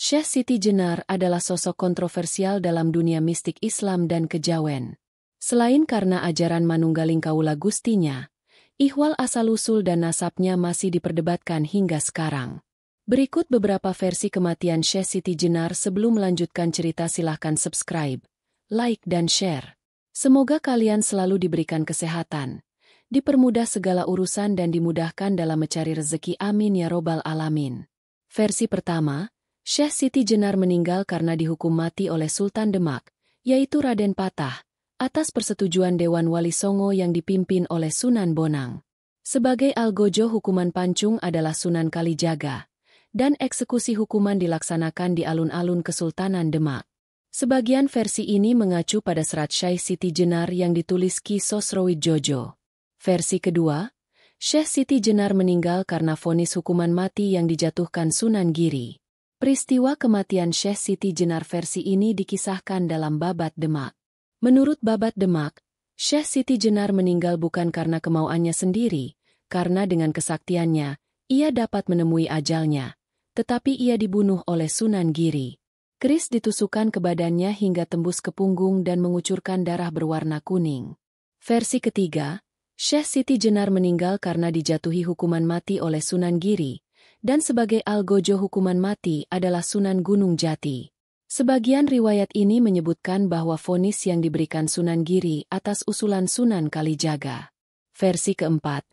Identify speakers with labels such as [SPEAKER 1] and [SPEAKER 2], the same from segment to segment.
[SPEAKER 1] Syekh Siti Jenar adalah sosok kontroversial dalam dunia mistik Islam dan kejawen. Selain karena ajaran Manunggaling Kaula Gustinya, ihwal asal-usul dan nasabnya masih diperdebatkan hingga sekarang. Berikut beberapa versi kematian Syekh Siti Jenar. Sebelum melanjutkan cerita, silahkan subscribe, like dan share. Semoga kalian selalu diberikan kesehatan, dipermudah segala urusan dan dimudahkan dalam mencari rezeki, amin ya robbal alamin. Versi pertama, Syekh Siti Jenar meninggal karena dihukum mati oleh Sultan Demak, yaitu Raden Patah, atas persetujuan Dewan Wali Songo yang dipimpin oleh Sunan Bonang. Sebagai algojo, hukuman pancung adalah Sunan Kalijaga, dan eksekusi hukuman dilaksanakan di alun-alun Kesultanan Demak. Sebagian versi ini mengacu pada serat Syekh Siti Jenar yang ditulis Ki Sosrowijojo. Versi kedua, Syekh Siti Jenar meninggal karena vonis hukuman mati yang dijatuhkan Sunan Giri. Peristiwa kematian Syekh Siti Jenar versi ini dikisahkan dalam Babat Demak. Menurut Babat Demak, Syekh Siti Jenar meninggal bukan karena kemauannya sendiri, karena dengan kesaktiannya, ia dapat menemui ajalnya, tetapi ia dibunuh oleh Sunan Giri. Keris ditusukkan ke badannya hingga tembus ke punggung dan mengucurkan darah berwarna kuning. Versi ketiga, Syekh Siti Jenar meninggal karena dijatuhi hukuman mati oleh Sunan Giri, dan sebagai algojo hukuman mati adalah Sunan Gunung Jati. Sebagian riwayat ini menyebutkan bahwa vonis yang diberikan Sunan Giri atas usulan Sunan Kalijaga. Versi keempat,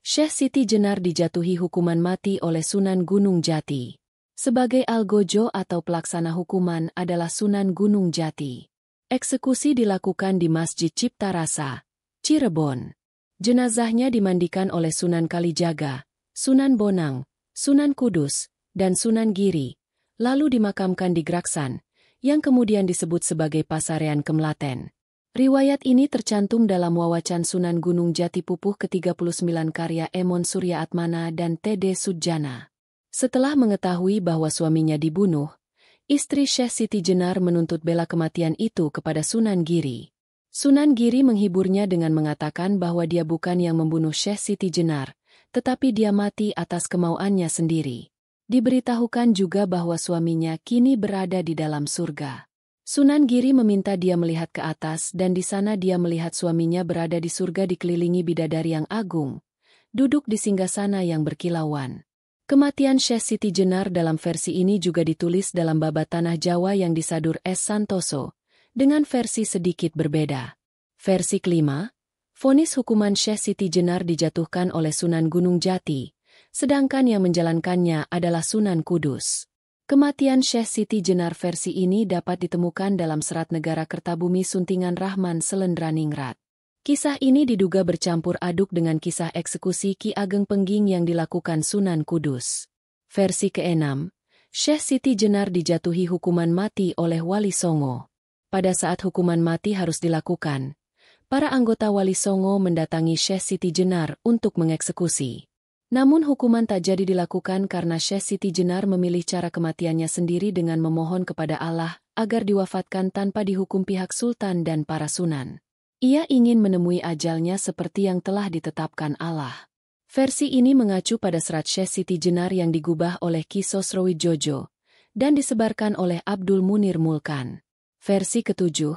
[SPEAKER 1] Syekh Siti Jenar dijatuhi hukuman mati oleh Sunan Gunung Jati. Sebagai algojo atau pelaksana hukuman adalah Sunan Gunung Jati. Eksekusi dilakukan di Masjid Cipta Rasa, Cirebon. Jenazahnya dimandikan oleh Sunan Kalijaga, Sunan Bonang, Sunan Kudus, dan Sunan Giri, lalu dimakamkan di Graksan, yang kemudian disebut sebagai Pasarean Kemlaten. Riwayat ini tercantum dalam Wawacan Sunan Gunung Jati Pupuh ke-39 karya Emon Suryaatmana dan T.D. Sudjana. Setelah mengetahui bahwa suaminya dibunuh, istri Syekh Siti Jenar menuntut bela kematian itu kepada Sunan Giri. Sunan Giri menghiburnya dengan mengatakan bahwa dia bukan yang membunuh Syekh Siti Jenar, tetapi dia mati atas kemauannya sendiri. Diberitahukan juga bahwa suaminya kini berada di dalam surga. Sunan Giri meminta dia melihat ke atas dan di sana dia melihat suaminya berada di surga dikelilingi bidadari yang agung, duduk di singgasana yang berkilauan. Kematian Syekh Siti Jenar dalam versi ini juga ditulis dalam Babat Tanah Jawa yang disadur S. Santoso, dengan versi sedikit berbeda. Versi kelima, vonis hukuman Syekh Siti Jenar dijatuhkan oleh Sunan Gunung Jati, sedangkan yang menjalankannya adalah Sunan Kudus. Kematian Syekh Siti Jenar versi ini dapat ditemukan dalam Serat Negara Kertabumi Suntingan Rahman Selendraningrat. Kisah ini diduga bercampur aduk dengan kisah eksekusi Ki Ageng Pengging yang dilakukan Sunan Kudus. Versi keenam, Syekh Siti Jenar dijatuhi hukuman mati oleh Wali Songo. Pada saat hukuman mati harus dilakukan, para anggota Wali Songo mendatangi Syekh Siti Jenar untuk mengeksekusi. Namun hukuman tak jadi dilakukan karena Syekh Siti Jenar memilih cara kematiannya sendiri dengan memohon kepada Allah agar diwafatkan tanpa dihukum pihak Sultan dan para Sunan. Ia ingin menemui ajalnya seperti yang telah ditetapkan Allah. Versi ini mengacu pada serat Syekh Siti Jenar yang digubah oleh Ki Sosrowijojo dan disebarkan oleh Abdul Munir Mulkan. Versi ketujuh,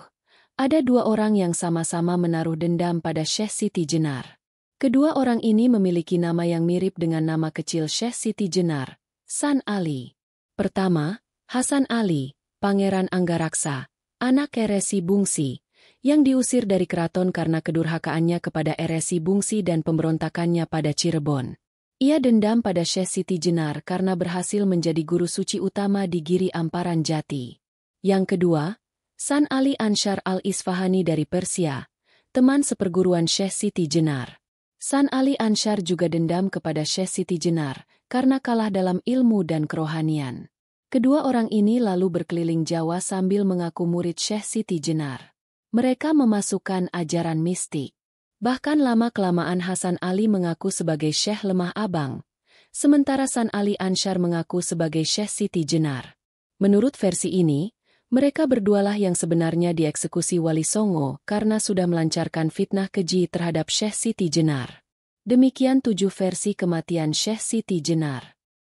[SPEAKER 1] ada dua orang yang sama-sama menaruh dendam pada Syekh Siti Jenar. Kedua orang ini memiliki nama yang mirip dengan nama kecil Syekh Siti Jenar, San Ali. Pertama, Hasan Ali, Pangeran Anggaraksa, anak Eresi Bungsi, yang diusir dari keraton karena kedurhakaannya kepada Eresi Bungsi dan pemberontakannya pada Cirebon. Ia dendam pada Syekh Siti Jenar karena berhasil menjadi guru suci utama di Giri Amparan Jati. Yang kedua, San Ali Ansyar al-Isfahani dari Persia, teman seperguruan Syekh Siti Jenar. San Ali Ansyar juga dendam kepada Syekh Siti Jenar karena kalah dalam ilmu dan kerohanian. Kedua orang ini lalu berkeliling Jawa sambil mengaku murid Syekh Siti Jenar. Mereka memasukkan ajaran mistik. Bahkan lama-kelamaan Hasan Ali mengaku sebagai Syekh Lemah Abang, sementara San Ali Ansyar mengaku sebagai Syekh Siti Jenar. Menurut versi ini, mereka berdualah yang sebenarnya dieksekusi Wali Songo karena sudah melancarkan fitnah keji terhadap Syekh Siti Jenar. Demikian 7 versi kematian Syekh Siti Jenar.